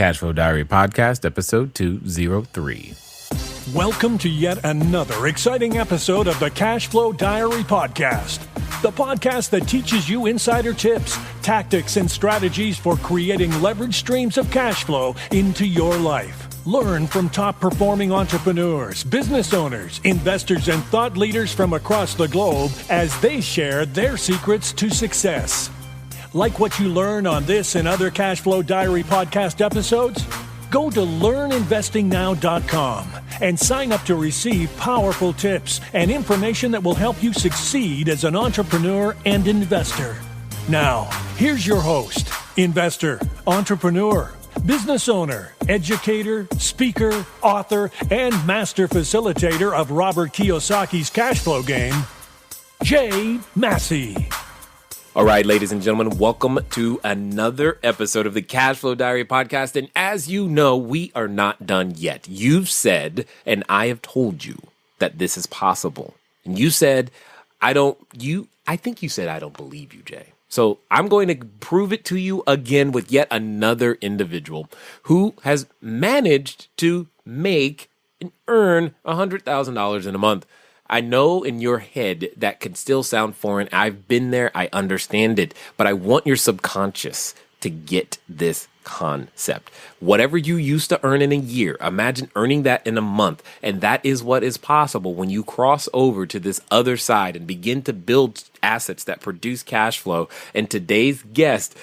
Cashflow Diary Podcast, episode 203. Welcome to yet another exciting episode of the Cashflow Diary Podcast, the podcast that teaches you insider tips, tactics, and strategies for creating leverage streams of cash flow into your life. Learn from top-performing entrepreneurs, business owners, investors, and thought leaders from across the globe as they share their secrets to success. Like what you learn on this and other Cashflow Diary podcast episodes? Go to learninvestingnow.com and sign up to receive powerful tips and information that will help you succeed as an entrepreneur and investor. Now, here's your host, investor, entrepreneur, business owner, educator, speaker, author, and master facilitator of Robert Kiyosaki's cash flow game, Jay Massey. All right, ladies and gentlemen, welcome to another episode of the Cashflow Diary Podcast. And as you know, we are not done yet. You've said, and I have told you that this is possible. And you said, I think you said, I don't believe you, Jay. So I'm going to prove it to you again with yet another individual who has managed to make and earn $100,000 in a month. I know in your head that can still sound foreign. I've been there. I understand it. But I want your subconscious to get this concept. Whatever you used to earn in a year, imagine earning that in a month. And that is what is possible when you cross over to this other side and begin to build assets that produce cash flow. And today's guest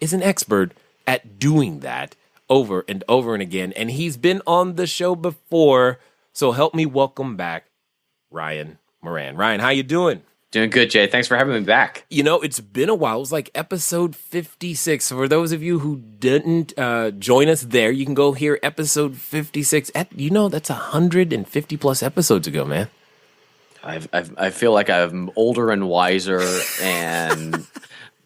is an expert at doing that over and over and again. And he's been on the show before. So help me welcome back Ryan Moran. Ryan, how you doing? Doing good, Jay. Thanks for having me back. You know, it's been a while. It was like episode 56. For those of you who didn't join us there, you can go hear episode 56. You know, that's 150 plus episodes ago, man. I feel like I'm older and wiser, and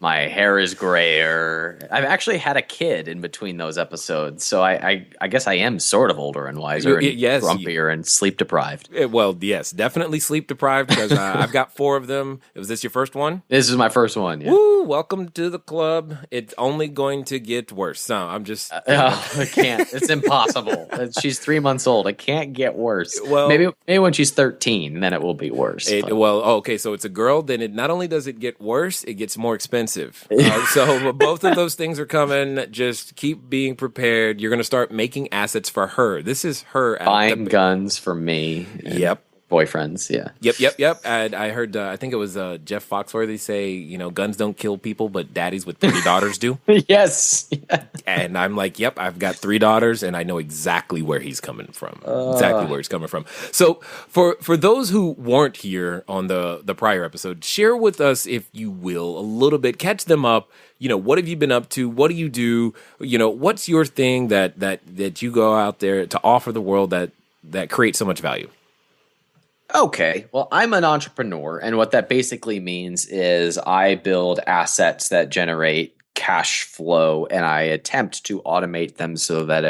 my hair is grayer. I've actually had a kid in between those episodes, so I guess I am sort of older and wiser and grumpier and sleep deprived. Well, yes, definitely sleep deprived because I've got 4 of them. Was this your first one? This is my first one, yeah. Woo, welcome to the club. It's only going to get worse. No, I'm just... I can't. It's impossible. She's 3 months old. It can't get worse. Well, maybe when she's 13, then it will be worse. Okay, so it's a girl. Then it not only does it get worse, it gets more expensive. So both of those things are coming. Just keep being prepared. You're going to start making assets for her. This is her. Buying guns for me. Yep. Boyfriends, yeah. Yep. And I heard, I think it was Jeff Foxworthy say, you know, guns don't kill people, but daddies with 3 daughters do. Yes. And I'm like, yep, I've got 3 daughters, and I know exactly where he's coming from. So for those who weren't here on the prior episode, share with us, if you will, a little bit, catch them up. You know, what have you been up to? What do you do? You know, what's your thing that you go out there to offer the world that creates so much value? Okay, well, I'm an entrepreneur, and what that basically means is I build assets that generate cash flow, and I attempt to automate them so that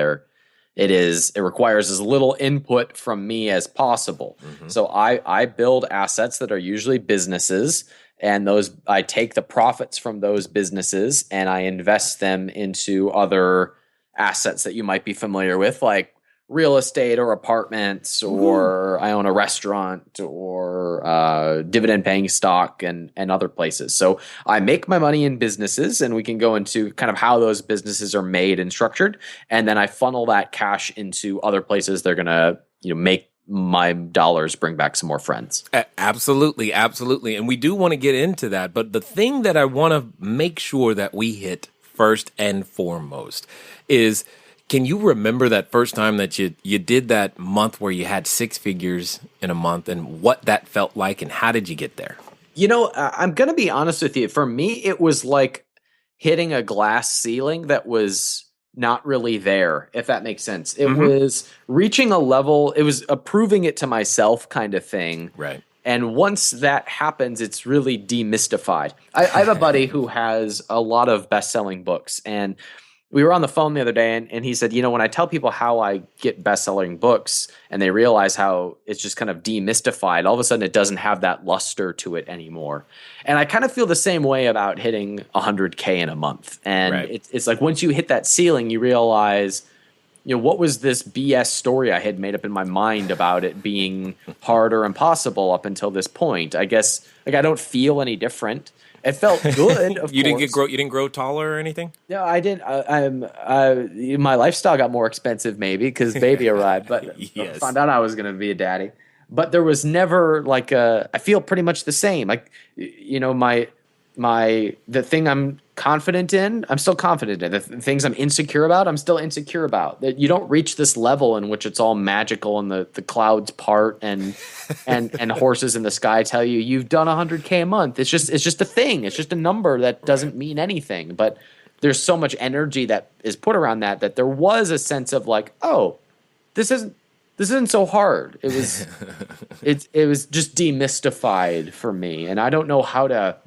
it requires as little input from me as possible. Mm-hmm. So I build assets that are usually businesses, and I take the profits from those businesses and I invest them into other assets that you might be familiar with, like real estate or apartments, or I own a restaurant, or dividend paying stock and other places. So I make my money in businesses, and we can go into kind of how those businesses are made and structured. And then I funnel that cash into other places. They're going to, make my dollars bring back some more friends. Absolutely. And we do want to get into that. But the thing that I want to make sure that we hit first and foremost is, can you remember that first time that you did that month where you had 6 figures in a month, and what that felt like, and how did you get there? I'm going to be honest with you. For me, it was like hitting a glass ceiling that was not really there, if that makes sense. It was reaching a level, it was proving it to myself kind of thing. Right. And once that happens, it's really demystified. I have a buddy who has a lot of best-selling books, and we were on the phone the other day, and he said, when I tell people how I get best-selling books and they realize how it's just kind of demystified, all of a sudden it doesn't have that luster to it anymore. And I kind of feel the same way about hitting 100K in a month. And it's like once you hit that ceiling, you realize, what was this BS story I had made up in my mind about it being hard or impossible up until this point? I guess like I don't feel any different. It felt good, of You course. you didn't grow taller or anything? No, I didn't. My lifestyle got more expensive maybe because baby arrived, but Yes. found out I was going to be a daddy. But there was never like I feel pretty much the same. Like, the thing I'm confident in, I'm still confident in. The things I'm insecure about, I'm still insecure about. That you don't reach this level in which it's all magical and the clouds part and horses in the sky tell you you've done 100K a month. It's just a thing. It's just a number that doesn't mean anything. But there's so much energy that is put around that there was a sense of like, oh, this isn't so hard. It was it was just demystified for me, and I don't know how to.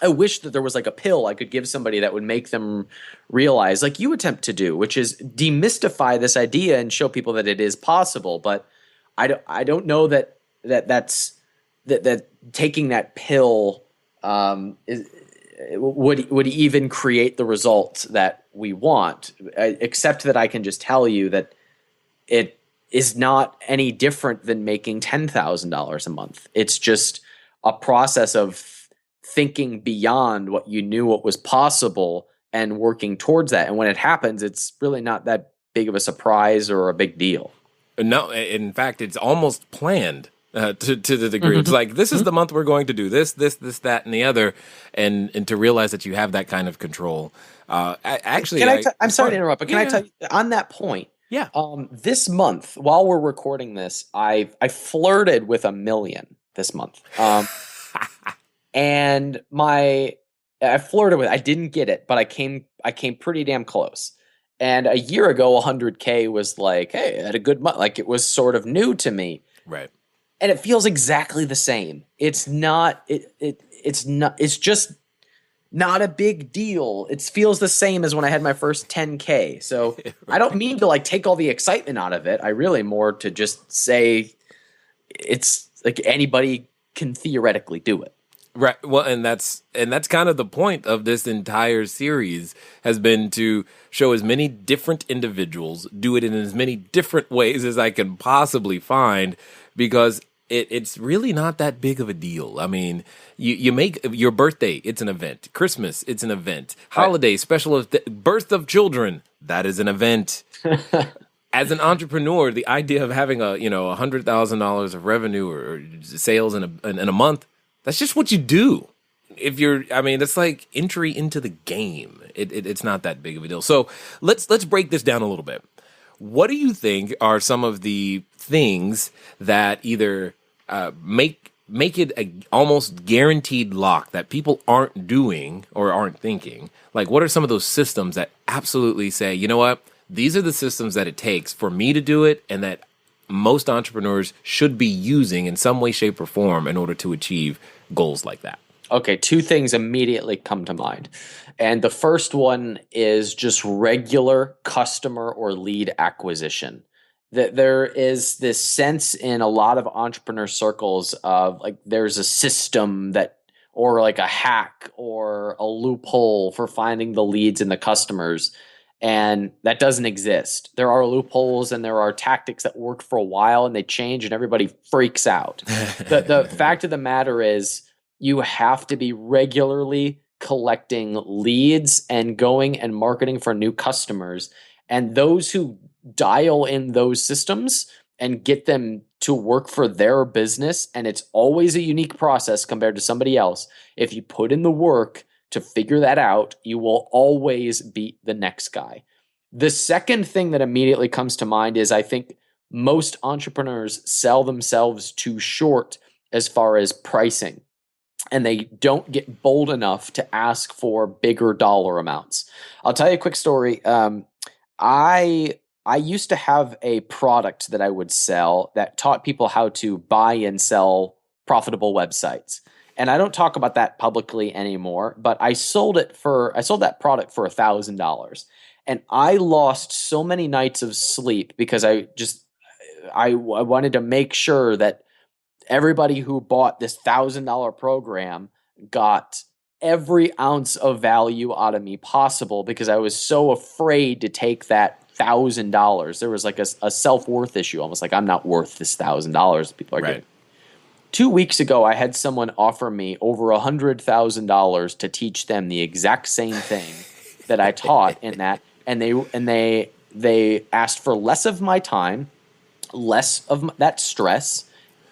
I wish that there was like a pill I could give somebody that would make them realize, like you attempt to do, which is demystify this idea and show people that it is possible. But I don't know that taking that pill would even create the results that we want, except that I can just tell you that it is not any different than making $10,000 a month. It's just a process of thinking beyond what you knew what was possible and working towards that. And when it happens, it's really not that big of a surprise or a big deal. No, in fact, it's almost planned to the degree. It's like, this is the month we're going to do this, that, and the other, and to realize that you have that kind of control. I'm sorry to interrupt, but can I tell you on that point? Yeah. This month, while we're recording this, I flirted with 1 million this month. And I flirted with it. I didn't get it, but I came pretty damn close. And a year ago, 100K was like, hey, I had a good month. Like it was sort of new to me. Right. And it feels exactly the same. It's not, it's just not a big deal. It feels the same as when I had my first 10K. So right. I don't mean to like take all the excitement out of it. I really more to just say it's like anybody can theoretically do it. Right. Well, and that's kind of the point of this entire series has been to show as many different individuals do it in as many different ways as I can possibly find, because it's really not that big of a deal. I mean, you make your birthday, it's an event. Christmas, it's an event. Holiday, right. Special birth of children, that is an event. As an entrepreneur, the idea of having $100,000 of revenue or sales in a month, that's just what you do. That's like entry into the game. It's not that big of a deal. So let's break this down a little bit. What do you think are some of the things that either make it a almost guaranteed lock that people aren't doing or aren't thinking? Like, what are some of those systems that absolutely say, you know what, these are the systems that it takes for me to do it, and that most entrepreneurs should be using in some way, shape, or form in order to achieve goals like that? Okay, two things immediately come to mind. And the first one is just regular customer or lead acquisition. That there is this sense in a lot of entrepreneur circles of like there's a system that, or like a hack or a loophole for finding the leads and the customers. And that doesn't exist. There are loopholes and there are tactics that work for a while and they change and everybody freaks out. The fact of the matter is you have to be regularly collecting leads and going and marketing for new customers. And those who dial in those systems and get them to work for their business, and it's always a unique process compared to somebody else. If you put in the work to figure that out, you will always beat the next guy. The second thing that immediately comes to mind is I think most entrepreneurs sell themselves too short as far as pricing, and they don't get bold enough to ask for bigger dollar amounts. I'll tell you a quick story. I used to have a product that I would sell that taught people how to buy and sell profitable websites. And I don't talk about that publicly anymore, but I sold that product for $1,000. And I lost so many nights of sleep because I wanted to make sure that everybody who bought this $1,000 program got every ounce of value out of me possible, because I was so afraid to take that $100,000. There was like a self-worth issue, almost like I'm not worth this $1,000 people are getting. 2 weeks ago, I had someone offer me over $100,000 to teach them the exact same thing that I taught in that, and they asked for less of my time, less of that stress,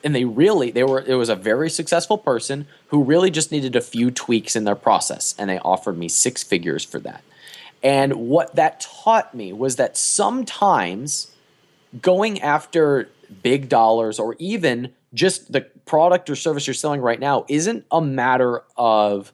and it was a very successful person who really just needed a few tweaks in their process, and they offered me 6 figures for that. And what that taught me was that sometimes going after big dollars or even just the product or service you're selling right now isn't a matter of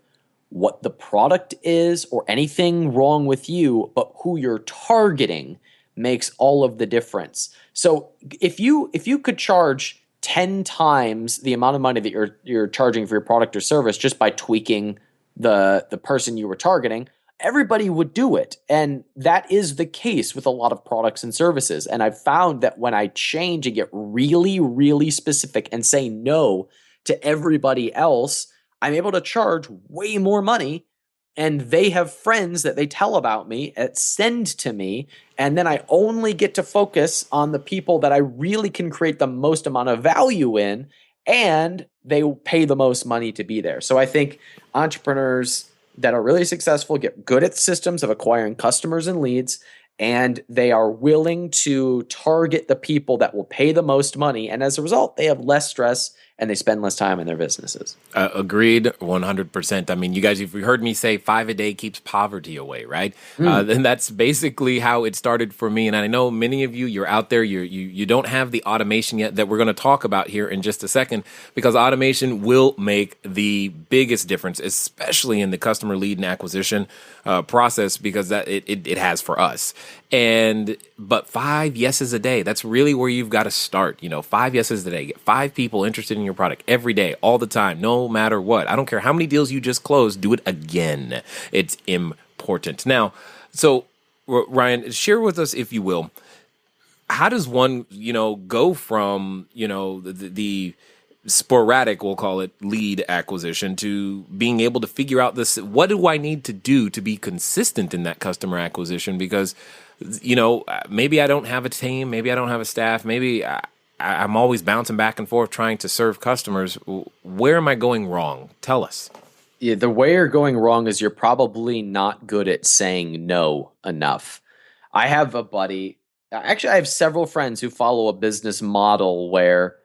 what the product is or anything wrong with you, but who you're targeting makes all of the difference. So if you could charge 10 times the amount of money that you're charging for your product or service just by tweaking the person you were targeting, everybody would do it. And that is the case with a lot of products and services. And I've found that when I change and get really, really specific and say no to everybody else, I'm able to charge way more money. And they have friends that they tell about me, send to me, and then I only get to focus on the people that I really can create the most amount of value in, and they pay the most money to be there. So I think entrepreneurs that are really successful get good at systems of acquiring customers and leads, and they are willing to target the people that will pay the most money. And as a result, they have less stress and they spend less time in their businesses. Agreed, 100%. I mean, you guys, if you heard me say 5 a day keeps poverty away, right? Then that's basically how it started for me. And I know many of you, you're out there, you don't have the automation yet that we're going to talk about here in just a second, because automation will make the biggest difference, especially in the customer lead and acquisition process, because that it has for us. But 5 yeses a day, that's really where you've got to start. 5 yeses a day. Get 5 people interested in your product every day, all the time, no matter what. I don't care how many deals you just closed, do it again. It's important. Now, so Ryan, share with us, if you will, how does one, go from, the sporadic, we'll call it, lead acquisition to being able to figure out this, what do I need to do to be consistent in that customer acquisition? Because, maybe I don't have a team, maybe I don't have a staff, maybe I'm always bouncing back and forth trying to serve customers. Where am I going wrong? Tell us. Yeah, the way you're going wrong is you're probably not good at saying no enough. I have a buddy, actually I have several friends who follow a business model where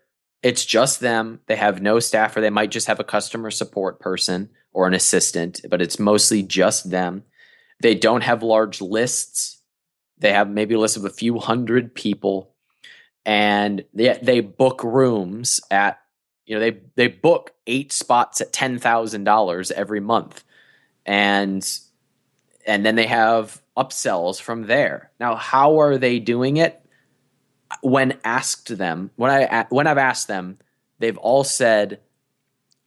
it's just them. They have no staff, or they might just have a customer support person or an assistant, but it's mostly just them. They don't have large lists. They have maybe a list of a few hundred people, and they book rooms at, they book 8 spots at $10,000 every month. And then they have upsells from there. Now, how are they doing it? When I've asked them, they've all said,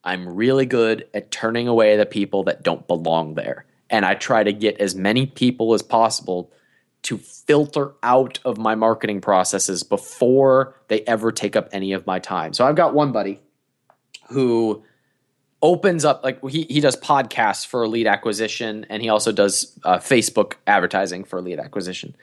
I'm really good at turning away the people that don't belong there. And I try to get as many people as possible to filter out of my marketing processes before they ever take up any of my time. So I've got one buddy who opens up, like he does podcasts for lead acquisition, and he also does Facebook advertising for lead acquisition.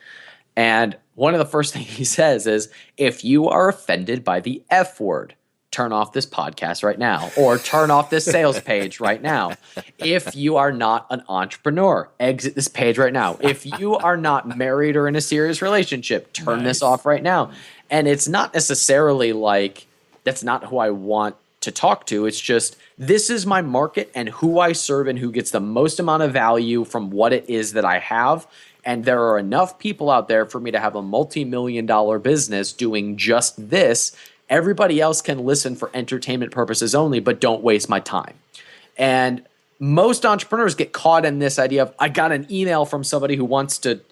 And one of the first things he says is, if you are offended by the F word, turn off this podcast right now, or turn off this sales page right now. If you are not an entrepreneur, exit this page right now. If you are not married or in a serious relationship, turn this off right now. And it's not necessarily like, that's not who I want to talk to. It's just, this is my market and who I serve and who gets the most amount of value from what it is that I have. And there are enough people out there for me to have a multi-million-dollar business doing just this. Everybody else can listen for entertainment purposes only, but don't waste my time. And most entrepreneurs get caught in this idea of, I got an email from somebody who wants to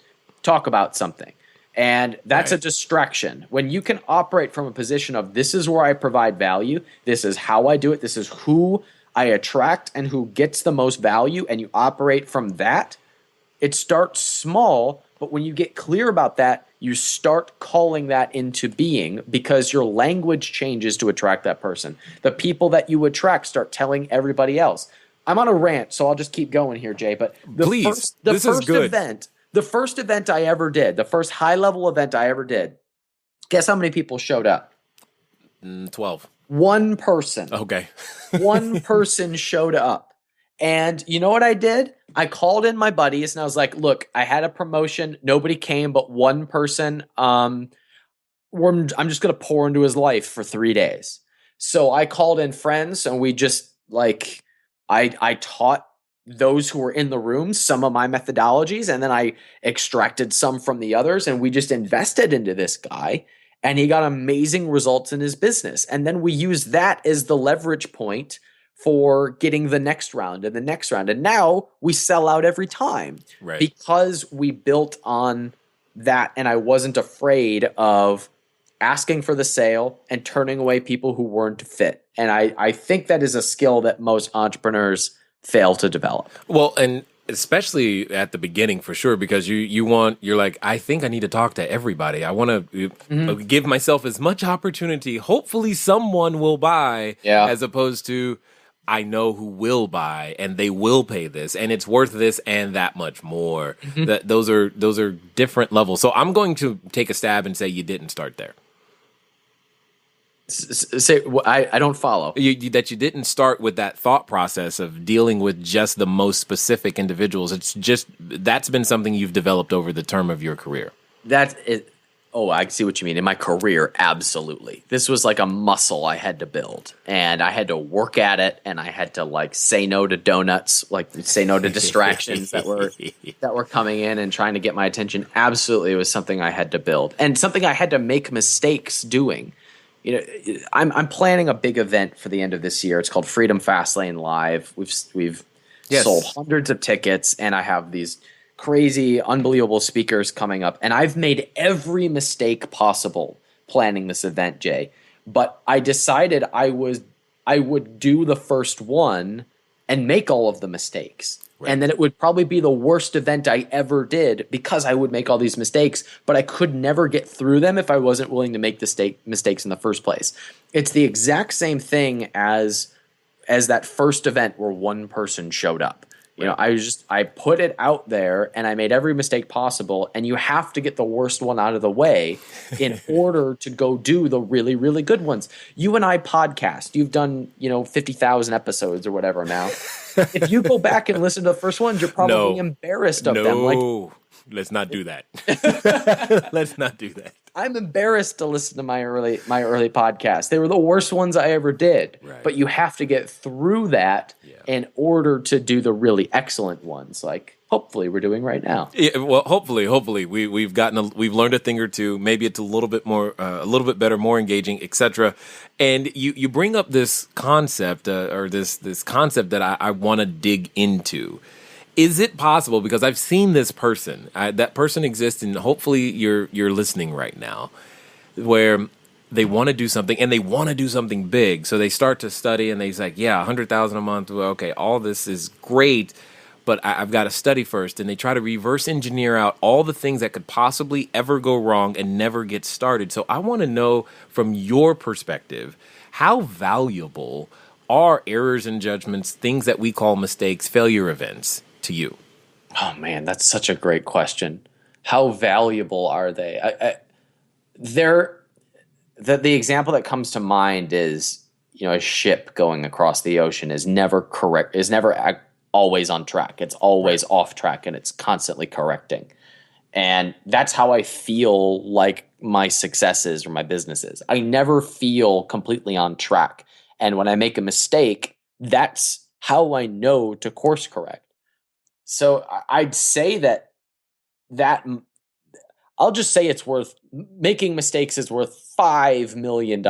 talk about something. And that's a distraction. When you can operate from a position of, this is where I provide value, this is how I do it, this is who I attract and who gets the most value, and you operate from that, it starts small, but when you get clear about that, you start calling that into being, because your language changes to attract that person. The people that you attract start telling everybody else. I'm on a rant, so I'll just keep going here, Jay. But the Please, first The first event I ever did, the first high level event I ever did, guess how many people showed up? 12. One person. Okay. One person showed up. And you know what I did? I called in my buddies and I was like, look, I had a promotion. Nobody came but one person. I'm just going to pour into his life for 3 days. So I called in friends and we just I taught those who were in the room some of my methodologies, and then I extracted some from the others, and we just invested into this guy, and he got amazing results in his business. And then we used that as the leverage point for getting the next round and the next round. And now we sell out every time because we built on that. And I wasn't afraid of asking for the sale and turning away people who weren't fit. And I think that is a skill that most entrepreneurs fail to develop. Well, and especially at the beginning, for sure, because you're like, I think I need to talk to everybody. I want to give myself as much opportunity. Hopefully someone will buy, as opposed to I know who will buy and they will pay this and it's worth this and that much more. Those are different levels. So I'm going to take a stab and say you didn't start there. Say, I don't follow. That you didn't start with that thought process of dealing with just the most specific individuals. It's just that's been something you've developed over the term of your career. That's it. Oh, I see what you mean. In my career, absolutely. This was like a muscle I had to build, and I had to work at it, and I had to say no to donuts, say no to distractions that were coming in and trying to get my attention. Absolutely, it was something I had to build, and something I had to make mistakes doing. I'm planning a big event for the end of this year. It's called Freedom Fastlane Live. We've sold hundreds of tickets, and I have these crazy, unbelievable speakers coming up. And I've made every mistake possible planning this event, Jay. But I decided I would do the first one and make all of the mistakes. Right. And then it would probably be the worst event I ever did because I would make all these mistakes, but I could never get through them if I wasn't willing to make the mistakes in the first place. It's the exact same thing as that first event where one person showed up. I put it out there and I made every mistake possible, and you have to get the worst one out of the way in order to go do the really, really good ones. You and I podcast. You've done, 50,000 episodes or whatever now. If you go back and listen to the first ones, you're probably embarrassed of them. No, let's not do that. Let's not do that. I'm embarrassed to listen to my early podcasts. They were the worst ones I ever did. Right. But you have to get through that in order to do the really excellent ones, like hopefully we're doing right now. Yeah, well, hopefully we've learned a thing or two. Maybe it's a little bit better, more engaging, etc. And you bring up this concept or this concept that I want to dig into. Is it possible, because I've seen this person, that person exists, and hopefully you're listening right now, where they want to do something and they want to do something big. So they start to study and they're like, yeah, 100,000 a month. Well, okay, all this is great, but I've got to study first. And they try to reverse engineer out all the things that could possibly ever go wrong and never get started. So I want to know from your perspective, how valuable are errors and judgments, things that we call mistakes, failure events, to you? Oh man, that's such a great question. How valuable are they? The example that comes to mind is, a ship going across the ocean is never always on track. It's always off track, and it's constantly correcting. And that's how I feel like my successes or my businesses. I never feel completely on track. And when I make a mistake, that's how I know to course correct. So I'd say that I'll just say making mistakes is worth $5 million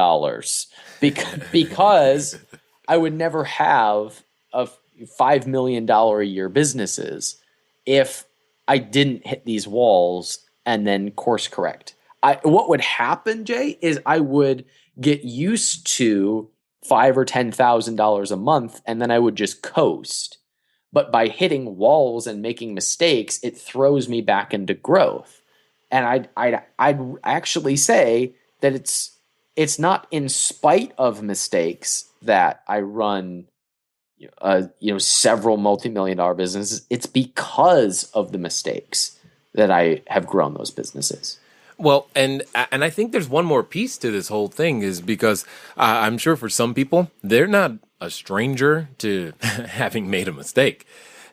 because I would never have $5 million a year businesses if I didn't hit these walls and then course correct. What would happen, Jay, is I would get used to $5,000 or $10,000 a month, and then I would just coast. But by hitting walls and making mistakes, it throws me back into growth. And I'd actually say that it's not in spite of mistakes that I run several multi-million-dollar businesses. It's because of the mistakes that I have grown those businesses. Well, and I think there's one more piece to this whole thing is because I'm sure for some people, they're not a stranger to having made a mistake.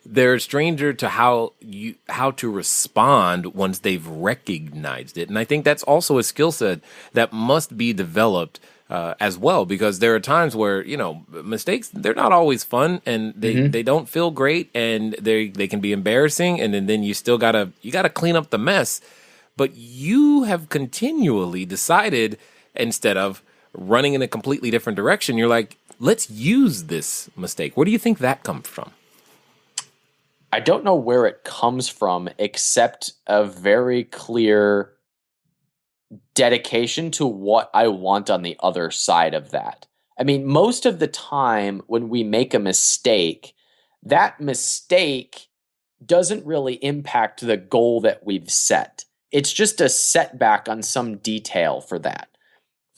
They're a stranger to how to respond once they've recognized it. And I think that's also a skill set that must be developed as well, because there are times where, mistakes, they're not always fun, and they don't feel great, and they can be embarrassing, and then you still gotta clean up the mess. But you have continually decided, instead of running in a completely different direction, you're like, let's use this mistake. Where do you think that comes from? I don't know where it comes from, except a very clear dedication to what I want on the other side of that. I mean, most of the time when we make a mistake, that mistake doesn't really impact the goal that we've set. It's just a setback on some detail for that.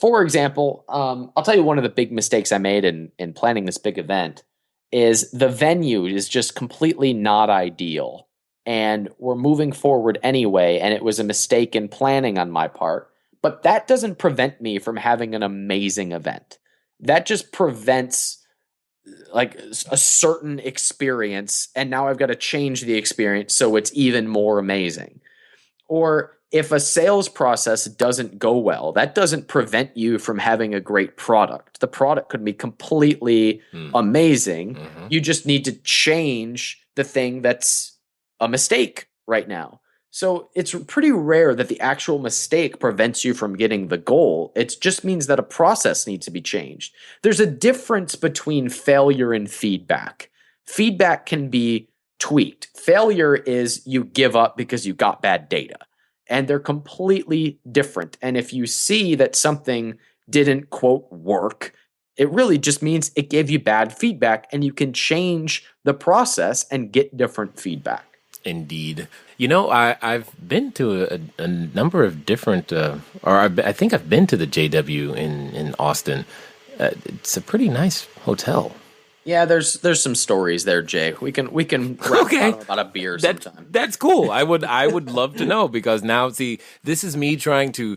For example, I'll tell you one of the big mistakes I made in planning this big event is the venue is just completely not ideal. And we're moving forward anyway, and it was a mistake in planning on my part. But that doesn't prevent me from having an amazing event. That just prevents like a certain experience, and now I've got to change the experience so it's even more amazing. Or if a sales process doesn't go well, that doesn't prevent you from having a great product. The product could be completely amazing. Mm-hmm. You just need to change the thing that's a mistake right now. So it's pretty rare that the actual mistake prevents you from getting the goal. It just means that a process needs to be changed. There's a difference between failure and feedback. Feedback can be tweaked. Failure is you give up because you got bad data. And they're completely different. And if you see that something didn't, quote, work, it really just means it gave you bad feedback, and you can change the process and get different feedback. Indeed. I've been to a number of different, I think I've been to the JW in Austin. It's a pretty nice hotel. Yeah, there's some stories there, Jay. We can rap about a beer sometime. That's cool. I would love to know, because now, see, this is me trying to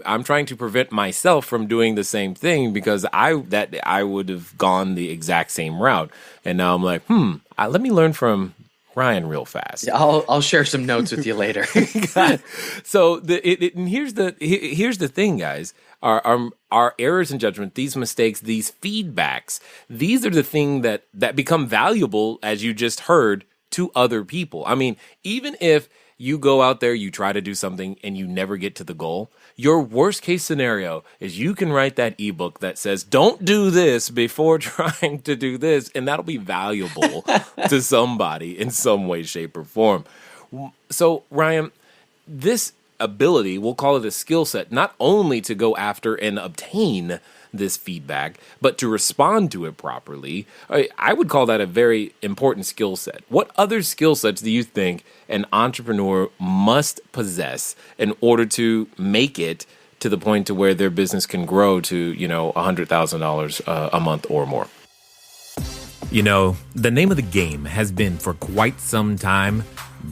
I'm trying to prevent myself from doing the same thing, because I would have gone the exact same route. And now I'm like, let me learn Ryan real fast. Yeah, I'll share some notes with you later. So and here's the thing, guys. Our errors in judgment, these mistakes, these feedbacks, these are the things that become valuable, as you just heard, to other people. I mean, even if you go out there, you try to do something and you never get to the goal, your worst case scenario is you can write that ebook that says, don't do this before trying to do this, and that'll be valuable to somebody in some way, shape, or form. So, Ryan, this ability, we'll call it a skill set, not only to go after and obtain this feedback, but to respond to it properly. I would call that a very important skill set. What other skill sets do you think an entrepreneur must possess in order to make it to the point to where their business can grow to, $100,000 a month or more? The name of the game has been for quite some time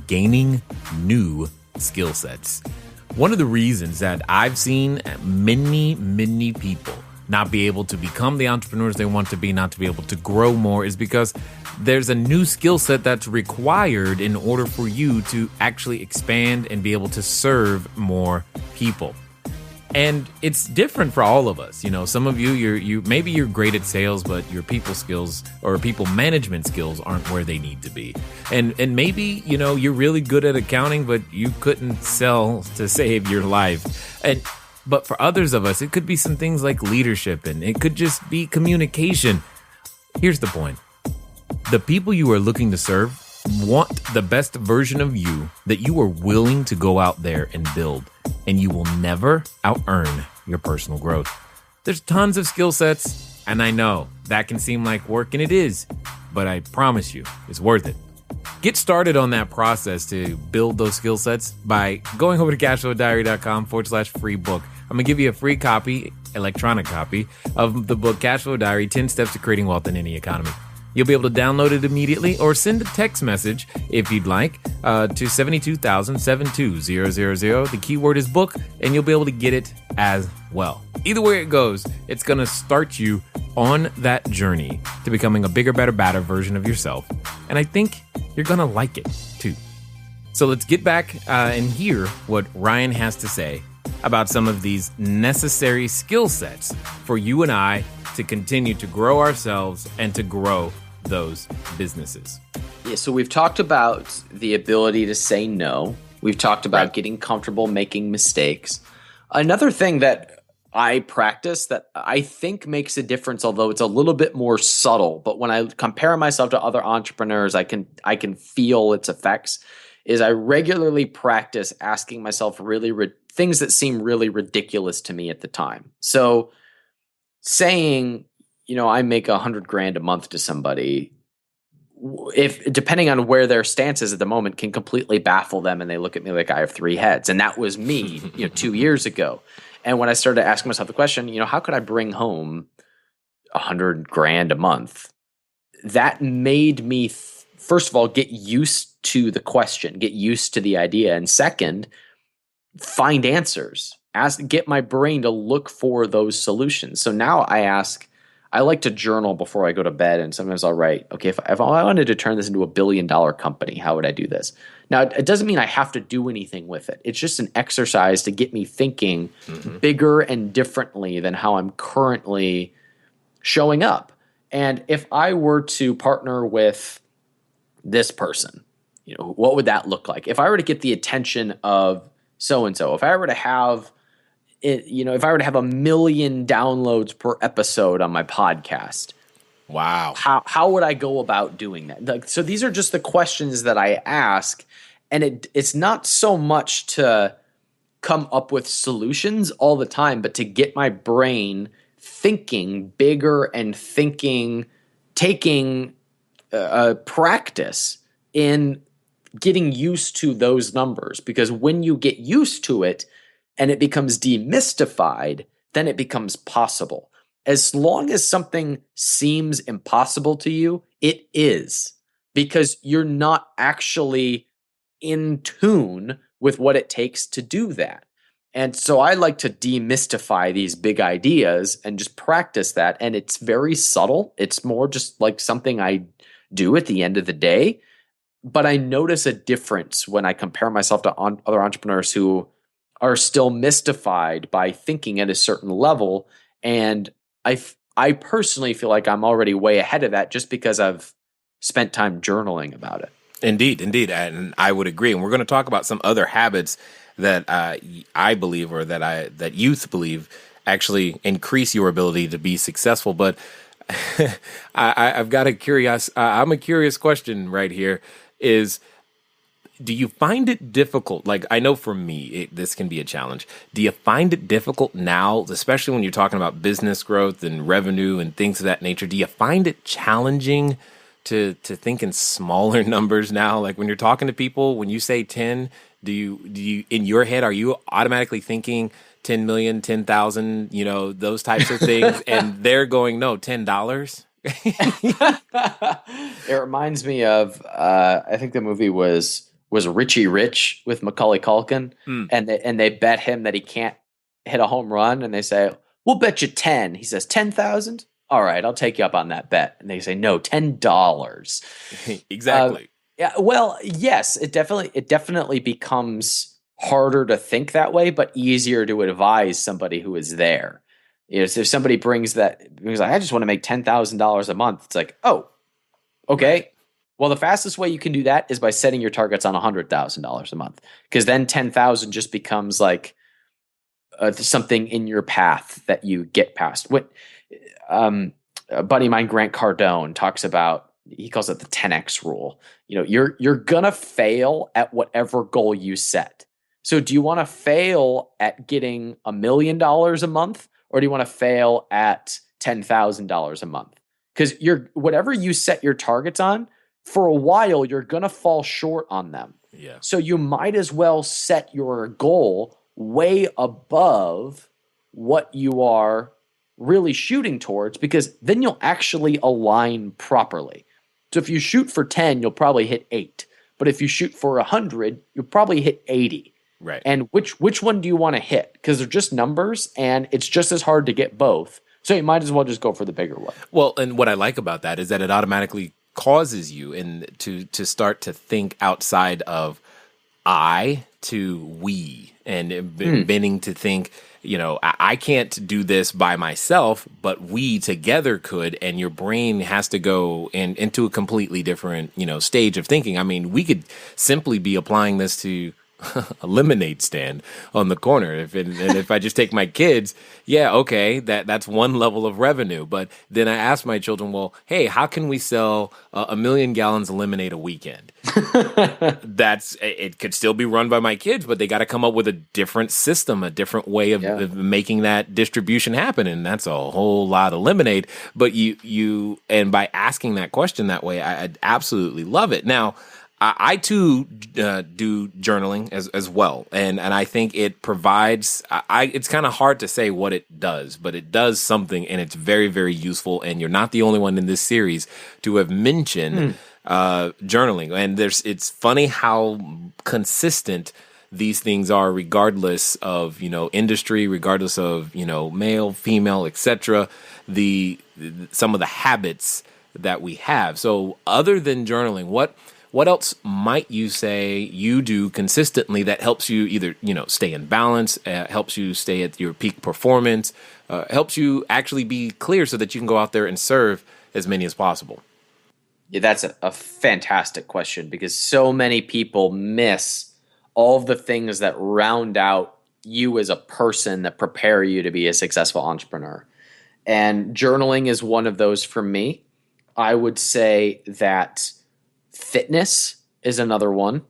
gaining new skill sets. One of the reasons that I've seen many, many people not be able to become the entrepreneurs they want to be, not to be able to grow more, is because there's a new skill set that's required in order for you to actually expand and be able to serve more people. And it's different for all of us. Some of you maybe you're great at sales, but your people skills or people management skills aren't where they need to be. And maybe, you're really good at accounting, but you couldn't sell to save your life. But for others of us, it could be some things like leadership, and it could just be communication. Here's the point. The people you are looking to serve want the best version of you that you are willing to go out there and build, and you will never out-earn your personal growth. There's tons of skill sets, and I know that can seem like work, and it is, but I promise you, it's worth it. Get started on that process to build those skill sets by going over to cashflowdiary.com/free book. I'm going to give you a free copy, electronic copy, of the book Cashflow Diary, 10 Steps to Creating Wealth in Any Economy. You'll be able to download it immediately or send a text message if you'd like to 72000-72000. The keyword is book, and you'll be able to get it as well. Either way it goes, it's going to start you on that journey to becoming a bigger, better, badder version of yourself. And I think you're going to like it too. So let's get back and hear what Ryan has to say about some of these necessary skill sets for you and I to continue to grow ourselves and to grow those businesses. Yeah, so we've talked about the ability to say no. We've talked about getting comfortable making mistakes. Another thing that I practice that I think makes a difference, although it's a little bit more subtle, but when I compare myself to other entrepreneurs, I can feel its effects, is I regularly practice asking myself things that seem really ridiculous to me at the time. So saying, I make $100,000 a month to somebody, if depending on where their stance is at the moment, can completely baffle them, and they look at me like I have three heads. And that was me, 2 years ago. And when I started asking myself the question, how could I bring home $100,000 a month? That made me, first of all, get used to the question, get used to the idea, and second, find answers. Get my brain to look for those solutions. So now I like to journal before I go to bed, and sometimes I'll write, okay, if I wanted to turn this into $1 billion company, how would I do this? Now, it doesn't mean I have to do anything with it. It's just an exercise to get me thinking bigger and differently than how I'm currently showing up. And if I were to partner with this person, what would that look like? If I were to get the attention of so-and-so, if I were to have if I were to have 1 million downloads per episode on my podcast, wow, how would I go about doing that? So these are just the questions that I ask, and it's not so much to come up with solutions all the time, but to get my brain thinking bigger and taking practice in getting used to those numbers. Because when you get used to it, and it becomes demystified, then it becomes possible. As long as something seems impossible to you, it is, because you're not actually in tune with what it takes to do that. And so I like to demystify these big ideas and just practice that. And it's very subtle. It's more just like something I do at the end of the day. But I notice a difference when I compare myself to other entrepreneurs who are still mystified by thinking at a certain level. And I personally feel like I'm already way ahead of that just because I've spent time journaling about it. Indeed. And I would agree. And we're going to talk about some other habits that I believe, or that youth believe, actually increase your ability to be successful. But I've got I'm a curious question right here is, do you find it difficult? Like, I know for me, this can be a challenge. Do you find it difficult now, especially when you're talking about business growth and revenue and things of that nature? Do you find it challenging to think in smaller numbers now? Like when you're talking to people, when you say 10, do you in your head, are you automatically thinking 10 million, 10,000, those types of things? And they're going, no, $10? It reminds me of, I think the movie was Richie Rich with Macaulay Culkin, and they bet him that he can't hit a home run, and they say, "We'll bet you 10." He says, 10,000? All right, I'll take you up on that bet. And they say, "No, $10." Exactly. Yeah. Well, yes, it definitely becomes harder to think that way, but easier to advise somebody who is there. So if somebody brings like, I just want to make $10,000 a month, it's like, oh, okay. Right. Well, the fastest way you can do that is by setting your targets on $100,000 a month, because then 10,000 just becomes like something in your path that you get past. What a buddy of mine, Grant Cardone, talks about, he calls it the 10x rule. You're gonna fail at whatever goal you set. So do you want to fail at getting $1 million a month, or do you want to fail at $10,000 a month? Because whatever you set your targets on, for a while, you're going to fall short on them. Yeah. So you might as well set your goal way above what you are really shooting towards, because then you'll actually align properly. So if you shoot for 10, you'll probably hit 8. But if you shoot for 100, you'll probably hit 80. Right. And which one do you want to hit? Because they're just numbers, and it's just as hard to get both. So you might as well just go for the bigger one. Well, and what I like about that is that it automatically causes you to start to think outside of I to we, and beginning to think, I can't do this by myself, but we together could, and your brain has to go into a completely different, stage of thinking. I mean, we could simply be applying this to a lemonade stand on the corner. If I just take my kids, okay, that's one level of revenue. But then I ask my children, well, hey, how can we sell 1 million gallons of lemonade a weekend? It could still be run by my kids, but they got to come up with a different system, a different way of making that distribution happen. And that's a whole lot of lemonade. But and by asking that question that way, I absolutely love it. Now, I too do journaling as well, and I think it provides. It's kind of hard to say what it does, but it does something, and it's very, very useful. And you're not the only one in this series to have mentioned journaling. And it's funny how consistent these things are, regardless of industry, regardless of male, female, etc. Some of the habits that we have. So, other than journaling, what else might you say you do consistently that helps you either, stay in balance, helps you stay at your peak performance, helps you actually be clear so that you can go out there and serve as many as possible? Yeah, that's a fantastic question, because so many people miss all of the things that round out you as a person that prepare you to be a successful entrepreneur. And journaling is one of those for me. I would say that fitness is another one.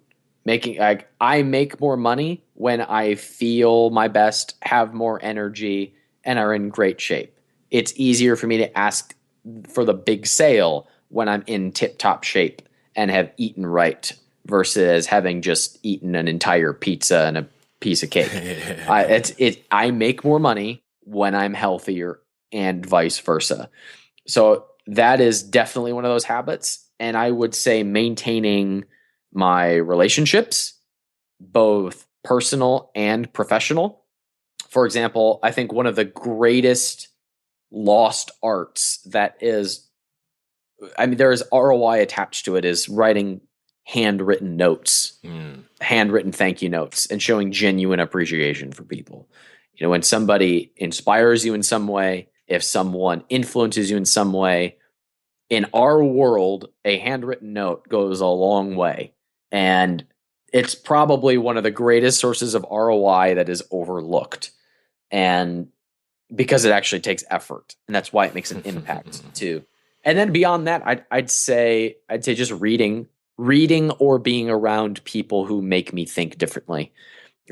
I make more money when I feel my best, have more energy, and are in great shape. It's easier for me to ask for the big sale when I'm in tip-top shape and have eaten right versus having just eaten an entire pizza and a piece of cake. I make more money when I'm healthier and vice versa. So that is definitely one of those habits. And I would say maintaining my relationships, both personal and professional. For example, I think one of the greatest lost arts there is ROI attached to it, is writing handwritten notes, handwritten thank you notes, and showing genuine appreciation for people. When somebody inspires you in some way, if someone influences you in some way, in our world, a handwritten note goes a long way. And it's probably one of the greatest sources of ROI that is overlooked. And because it actually takes effort. And that's why it makes an impact too. And then beyond that, I'd say just reading or being around people who make me think differently.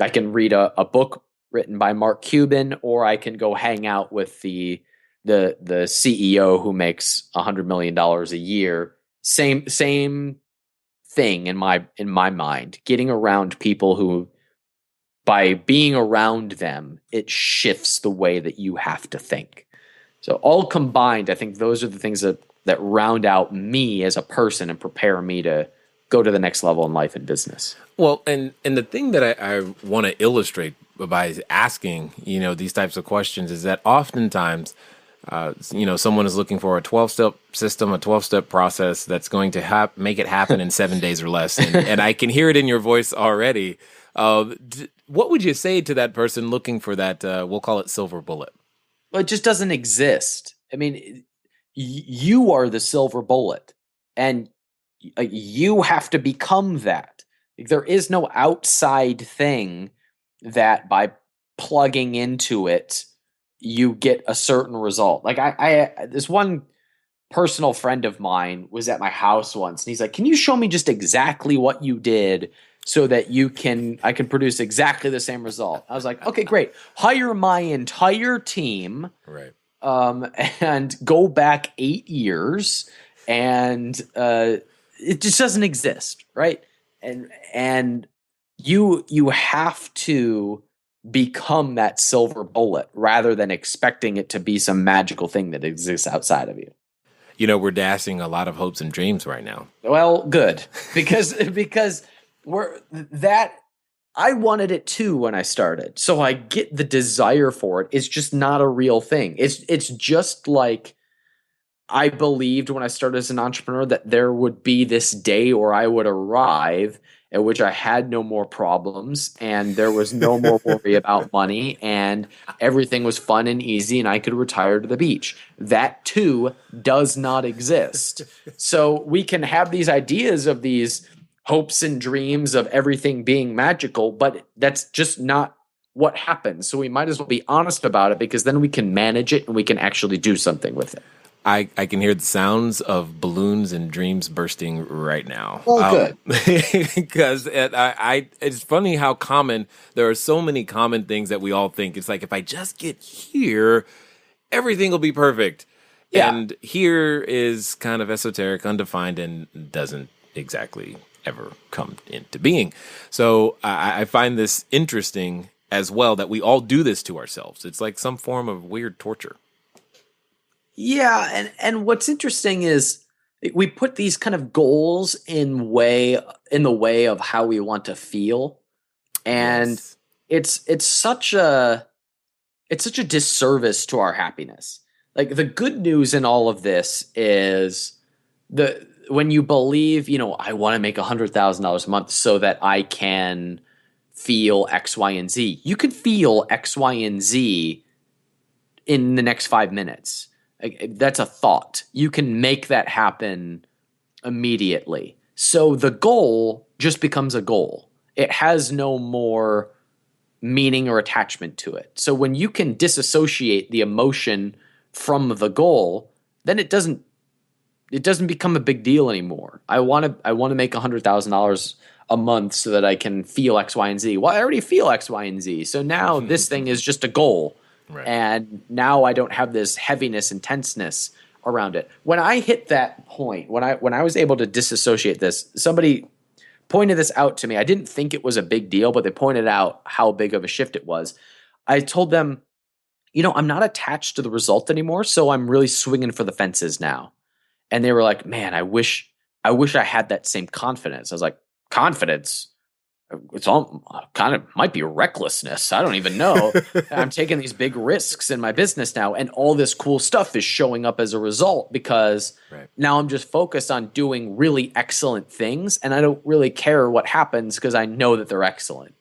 I can read a book written by Mark Cuban, or I can go hang out with the CEO who makes $100 million a year. Same thing in my mind. Getting around people who, by being around them, it shifts the way that you have to think. So all combined, I think those are the things that round out me as a person and prepare me to go to the next level in life and business. Well, and the thing that I want to illustrate by asking, these types of questions is that oftentimes, someone is looking for a 12-step system, a 12-step process that's going to make it happen in 7 days or less. And I can hear it in your voice already. What would you say to that person looking for that, we'll call it silver bullet? Well, it just doesn't exist. I mean, you are the silver bullet, and you have to become that. There is no outside thing that by plugging into it, you get a certain result. Like this one personal friend of mine was at my house once, and he's like, "Can you show me just exactly what you did so that I can produce exactly the same result?" I was like, "Okay, great. Hire my entire team, right? And go back 8 years, and it just doesn't exist, right? And you have to become that silver bullet rather than expecting it to be some magical thing that exists outside of you." We're dashing a lot of hopes and dreams right now. Well, good. Because I wanted it too when I started. So I get the desire for it. It's just not a real thing. It's just like I believed when I started as an entrepreneur that there would be this day where I would arrive at which I had no more problems and there was no more worry about money and everything was fun and easy and I could retire to the beach. That too does not exist. So we can have these ideas of these hopes and dreams of everything being magical, but that's just not what happens. So we might as well be honest about it because then we can manage it and we can actually do something with it. I can hear the sounds of balloons and dreams bursting right now. Oh, good. Because it's funny how common, there are so many common things that we all think. It's like, if I just get here, everything will be perfect. Yeah. And here is kind of esoteric, undefined, and doesn't exactly ever come into being. So I find this interesting as well, that we all do this to ourselves. It's like some form of weird torture. Yeah, and what's interesting is we put these kind of goals in the way of how we want to feel, and Yes. it's such a disservice to our happiness. Like the good news in all of this is when you believe, I want to make $100,000 a month so that I can feel X, Y, and Z. You can feel X, Y, and Z in the next 5 minutes. That's a thought. You can make that happen immediately. So the goal just becomes a goal. It has no more meaning or attachment to it. So when you can disassociate the emotion from the goal, then it doesn't become a big deal anymore. I want to make $100,000 a month so that I can feel X, Y, and Z. Well, I already feel X, Y, and Z. So now this thing is just a goal. Right. And now I don't have this heaviness and tenseness around it. When I hit that point, when I was able to disassociate this, somebody pointed this out to me. I didn't think it was a big deal, but they pointed out how big of a shift it was. I told them, I'm not attached to the result anymore, so I'm really swinging for the fences now. And they were like, "Man, I wish I had that same confidence." I was like, "Confidence? It's all kind of might be recklessness. I don't even know. I'm taking these big risks in my business now, and all this cool stuff is showing up as a result because now I'm just focused on doing really excellent things, and I don't really care what happens because I know that they're excellent."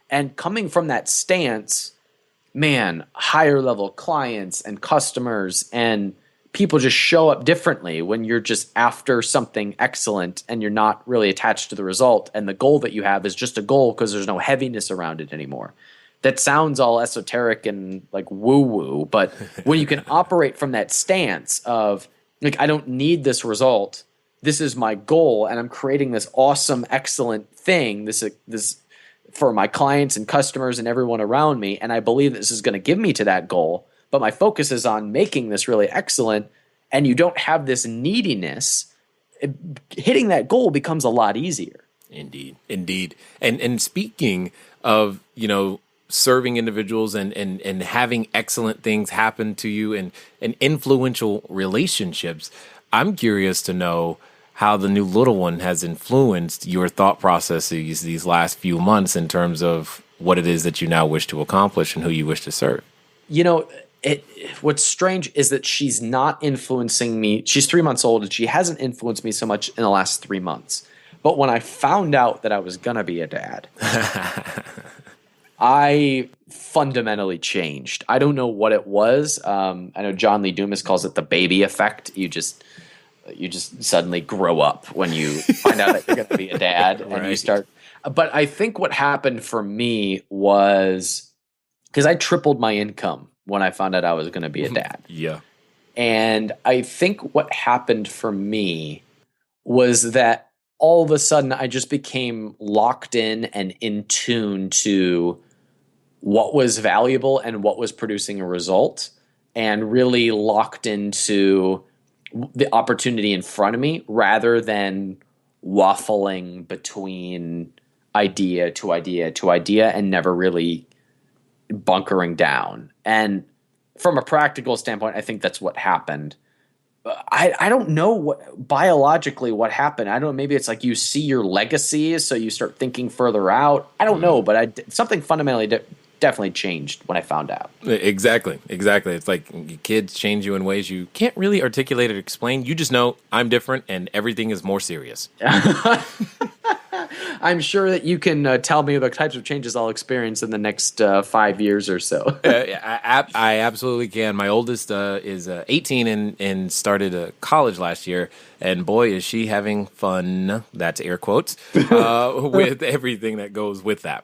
And coming from that stance, man, higher level clients and customers and people just show up differently when you're just after something excellent and you're not really attached to the result. And the goal that you have is just a goal because there's no heaviness around it anymore. That sounds all esoteric and like woo-woo, but when you can operate from that stance of like, I don't need this result. This is my goal. And I'm creating this awesome, excellent thing. This for my clients and customers and everyone around me. And I believe this is going to give me to that goal. But my focus is on making this really excellent, and you don't have this neediness, hitting that goal becomes a lot easier. Indeed. And speaking of, serving individuals and having excellent things happen to you and influential relationships, I'm curious to know how the new little one has influenced your thought processes these last few months in terms of what it is that you now wish to accomplish and who you wish to serve. What's strange is that she's not influencing me. She's 3 months old and she hasn't influenced me so much in the last 3 months. But when I found out that I was going to be a dad, I fundamentally changed. I don't know what it was. I know John Lee Dumas calls it the baby effect. You just suddenly grow up when you find out that you're going to be a dad and you start. But I think what happened for me was because I tripled my income when I found out I was going to be a dad. Yeah. And I think what happened for me was that all of a sudden I just became locked in and in tune to what was valuable and what was producing a result, and really locked into the opportunity in front of me rather than waffling between idea to idea to idea and never really bunkering down. And from a practical standpoint, I think that's what happened. I don't know what biologically what happened. I don't know. Maybe it's like you see your legacies, so you start thinking further out. I don't know, but something fundamentally definitely changed when I found out. Exactly. It's like your kids change you in ways you can't really articulate or explain. You just know I'm different and everything is more serious. I'm sure that you can tell me the types of changes I'll experience in the next 5 years or so. I absolutely can. My oldest is 18 and started college last year, and boy, is she having fun. That's air quotes with everything that goes with that.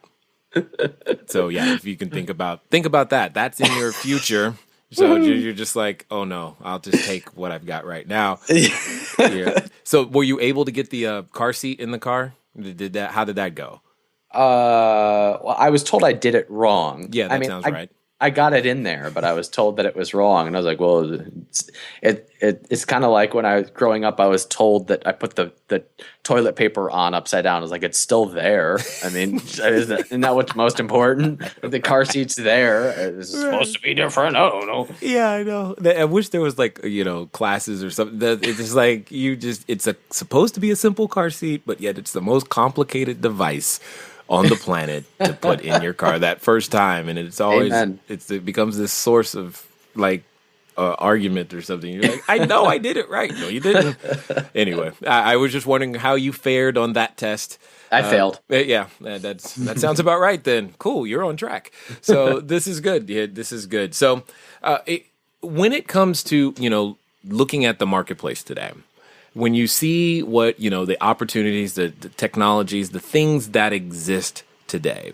So yeah, if you can think about that, that's in your future. So you're just like, oh no, I'll just take what I've got right now. Yeah. So were you able to get the car seat in the car? How did that go? Well, I was told I did it wrong. Yeah, that sounds right. I got it in there, but I was told that it was wrong, and I was like, "Well, it's kind of like when I was growing up. I was told that I put the toilet paper on upside down. I was like, it's still there. I mean, isn't that what's most important? If the car seat's there, it's supposed to be different. I don't know. Yeah, I know. I wish there was like classes or something. It's just like it's supposed to be a simple car seat, but yet it's the most complicated device on the planet to put in your car that first time, and it's always it becomes this source of like argument or something. You're like, I know I did it right. No, you didn't. Anyway, I was just wondering how you fared on that test. I failed. Yeah, that sounds about right then. Cool, you're on track. So this is good. Yeah, this is good. So when it comes to looking at the marketplace today, when you see what, the opportunities, the technologies, the things that exist today,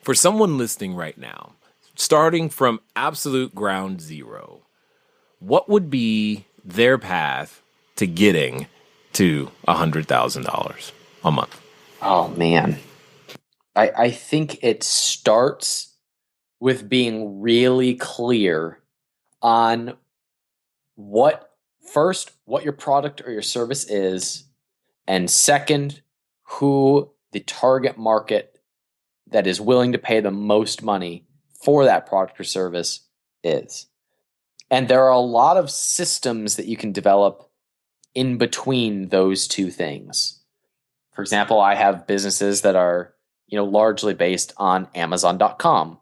for someone listening right now, starting from absolute ground zero, what would be their path to getting to $100,000 a month? Oh, man. I think it starts with being really clear on what your product or your service is, and second, who the target market that is willing to pay the most money for that product or service is. And there are a lot of systems that you can develop in between those two things. For example, I have businesses that are, largely based on Amazon.com.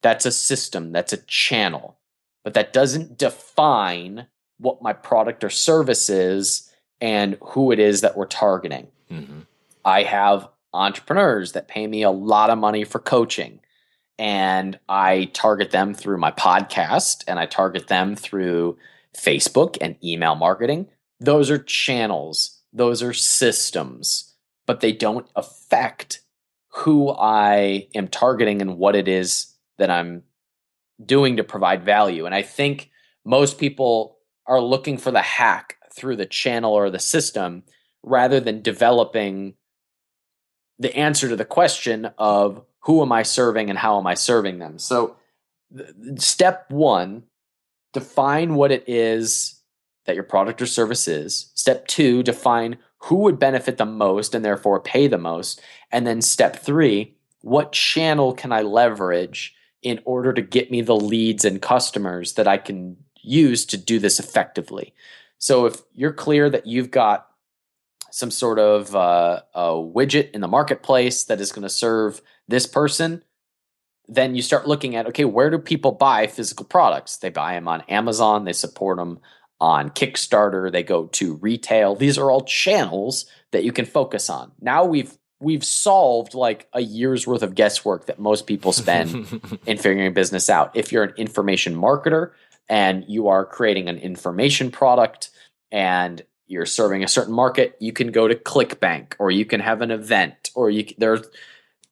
That's a system, that's a channel, but that doesn't define what my product or service is and who it is that we're targeting. Mm-hmm. I have entrepreneurs that pay me a lot of money for coaching, and I target them through my podcast, and I target them through Facebook and email marketing. Those are channels. Those are systems, but they don't affect who I am targeting and what it is that I'm doing to provide value. And I think most people are looking for the hack through the channel or the system rather than developing the answer to the question of who am I serving and how am I serving them. So step one, define what it is that your product or service is. Step two, define who would benefit the most and therefore pay the most. And then step three, what channel can I leverage in order to get me the leads and customers that I can use to do this effectively? So if you're clear that you've got some sort of a widget in the marketplace that is going to serve this person, then you start looking at, okay, where do people buy physical products? They buy them on Amazon, they support them on Kickstarter, they go to retail. These are all channels that you can focus on. Now we've solved like a year's worth of guesswork that most people spend in figuring business out. If you're an information marketer and you are creating an information product and you're serving a certain market, you can go to ClickBank, or you can have an event, or there's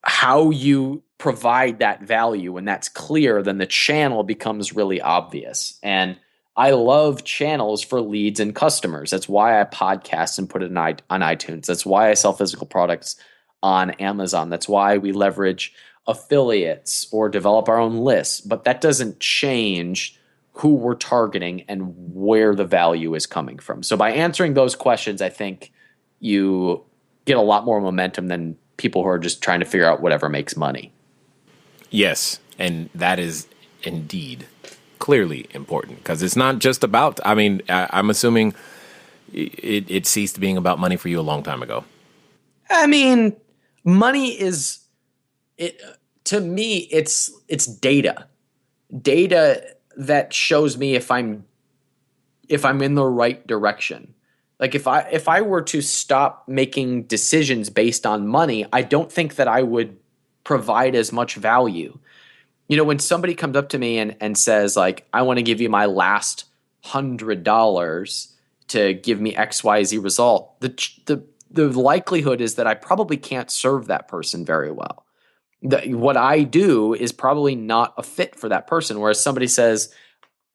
how you provide that value. When that's clear, then the channel becomes really obvious. And I love channels for leads and customers. That's why I podcast and put it on iTunes. That's why I sell physical products on Amazon. That's why we leverage affiliates or develop our own lists. But that doesn't change who we're targeting and where the value is coming from. So by answering those questions, I think you get a lot more momentum than people who are just trying to figure out whatever makes money. Yes, and that is indeed clearly important because it's not just about, I mean, I'm assuming it ceased being about money for you a long time ago. I mean, money is it to me. It's data that shows me if I'm in the right direction. Like if I were to stop making decisions based on money, I don't think that I would provide as much value. You know, when somebody comes up to me and says like, I want to give you my last $100 to give me XYZ result, the likelihood is that I probably can't serve that person very well. What I do is probably not a fit for that person. Whereas somebody says,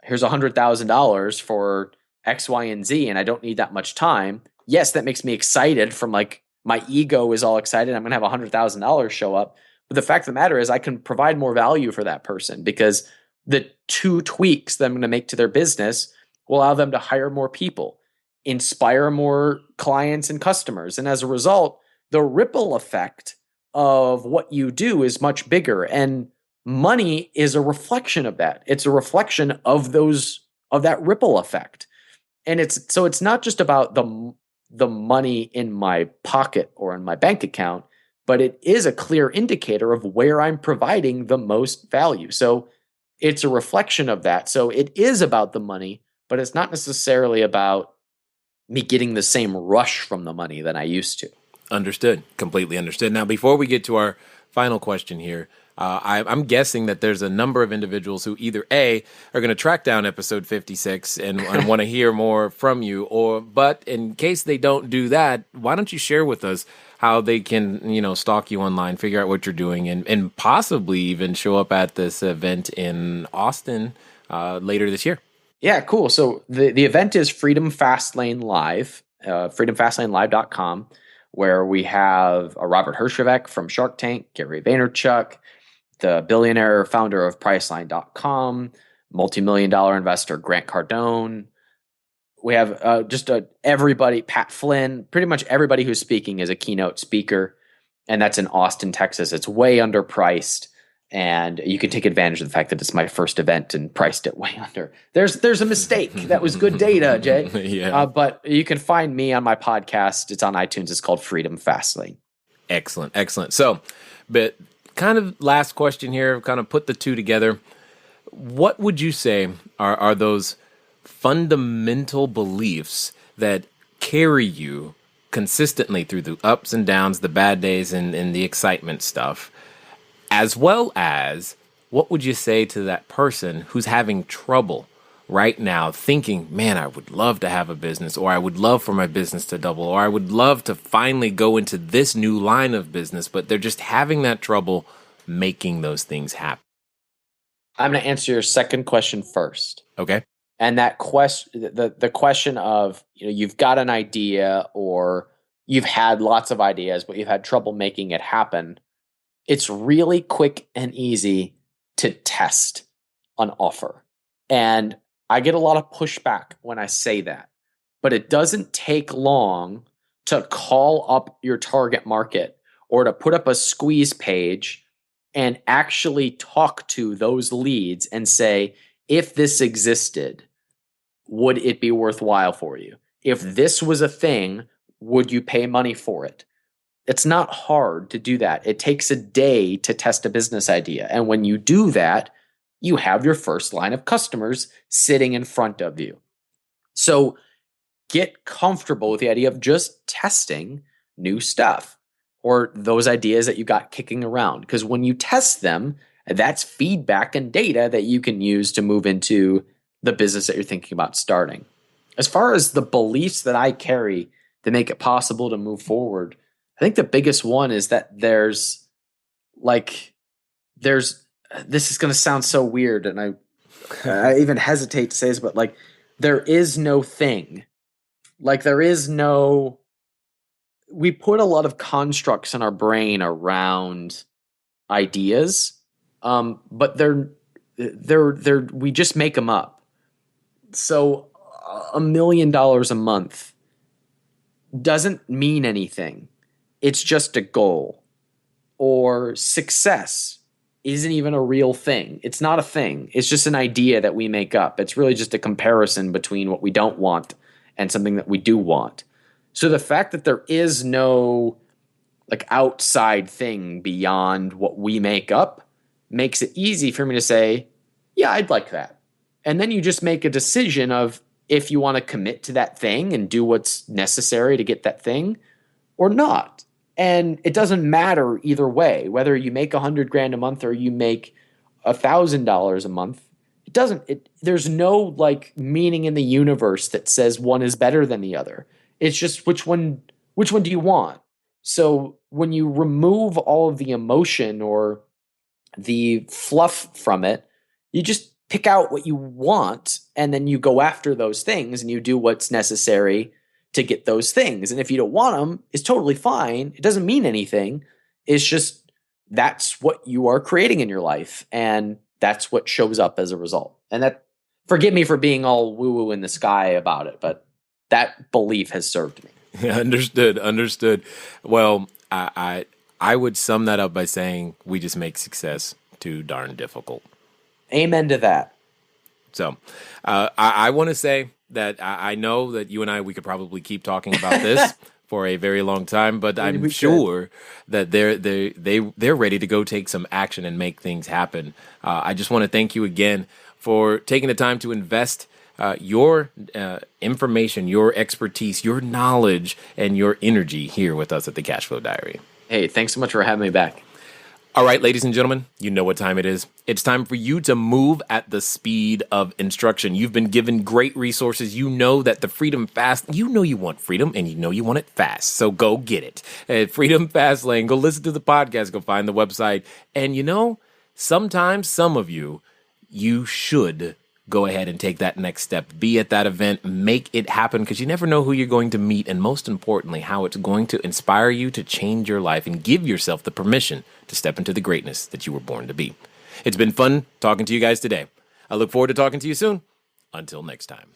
here's $100,000 for X, Y, and Z, and I don't need that much time. Yes, that makes me excited from like my ego is all excited. I'm going to have $100,000 show up. But the fact of the matter is I can provide more value for that person because the 2 tweaks that I'm going to make to their business will allow them to hire more people, inspire more clients and customers. And as a result, the ripple effect of what you do is much bigger. And money is a reflection of that. It's a reflection of that ripple effect. And it's not just about the money in my pocket or in my bank account, but it is a clear indicator of where I'm providing the most value. So it's a reflection of that. So it is about the money, but it's not necessarily about me getting the same rush from the money that I used to. Understood. Completely understood. Now, before we get to our final question here, I'm guessing that there's a number of individuals who either A, are going to track down episode 56 and want to hear more from you, but in case they don't do that, why don't you share with us how they can, stalk you online, figure out what you're doing, and possibly even show up at this event in Austin later this year? Yeah, cool. So the event is Freedom Fastlane Live, freedomfastlanelive.com, where we have Robert Herjavec from Shark Tank, Gary Vaynerchuk, the billionaire founder of Priceline.com, multi-million-dollar investor Grant Cardone. We have everybody, Pat Flynn, pretty much everybody who's speaking is a keynote speaker, and that's in Austin, Texas. It's way underpriced, and you can take advantage of the fact that it's my first event and priced it way under. There's a mistake. That was good data, Jay. Yeah. But you can find me on my podcast. It's on iTunes. It's called Freedom Fastlane. Excellent. So, but kind of last question here, kind of put the two together. What would you say are those fundamental beliefs that carry you consistently through the ups and downs, the bad days, and the excitement stuff? As well as, what would you say to that person who's having trouble right now thinking, man, I would love to have a business, or I would love for my business to double, or I would love to finally go into this new line of business, but they're just having that trouble making those things happen? I'm going to answer your second question first. Okay. And that question, the question of, you've got an idea or you've had lots of ideas, but you've had trouble making it happen. It's really quick and easy to test an offer. And I get a lot of pushback when I say that, but it doesn't take long to call up your target market or to put up a squeeze page and actually talk to those leads and say, if this existed, would it be worthwhile for you? If this was a thing, would you pay money for it? It's not hard to do that. It takes a day to test a business idea. And when you do that, you have your first line of customers sitting in front of you. So get comfortable with the idea of just testing new stuff or those ideas that you got kicking around. Because when you test them, that's feedback and data that you can use to move into the business that you're thinking about starting. As far as the beliefs that I carry to make it possible to move forward, I think the biggest one is that this is going to sound so weird, and I even hesitate to say this, but like, there is no thing. Like, we put a lot of constructs in our brain around ideas, but we just make them up. So $1 million a month doesn't mean anything. It's just a goal. Or success isn't even a real thing. It's not a thing. It's just an idea that we make up. It's really just a comparison between what we don't want and something that we do want. So the fact that there is no like outside thing beyond what we make up makes it easy for me to say, yeah, I'd like that. And then you just make a decision of if you want to commit to that thing and do what's necessary to get that thing or not. And it doesn't matter either way, whether you make $100,000 a month or you make $1,000 a month. It doesn't, there's no like meaning in the universe that says one is better than the other. It's just which one do you want? So when you remove all of the emotion or the fluff from it, you just pick out what you want and then you go after those things and you do what's necessary to get those things. And if you don't want them, it's totally fine. It doesn't mean anything. It's just that's what you are creating in your life. And that's what shows up as a result. And that, forgive me for being all woo-woo in the sky about it, but that belief has served me. Understood. Well, I would sum that up by saying we just make success too darn difficult. Amen to that. So I want to say that I know that you and we could probably keep talking about this for a very long time, but I'm sure that they're ready to go take some action and make things happen. I just want to thank you again for taking the time to invest your information, your expertise, your knowledge, and your energy here with us at the Cashflow Diary. Hey, thanks so much for having me back. All right, ladies and gentlemen, you know what time it is. It's time for you to move at the speed of instruction. You've been given great resources. You know that the Freedom Fast, you know you want freedom and you know you want it fast. So go get it. At Freedom Fast Lane, go listen to the podcast, go find the website. And you know, sometimes some of you should go ahead and take that next step. Be at that event, make it happen, because you never know who you're going to meet, and most importantly, how it's going to inspire you to change your life and give yourself the permission to step into the greatness that you were born to be. It's been fun talking to you guys today. I look forward to talking to you soon. Until next time.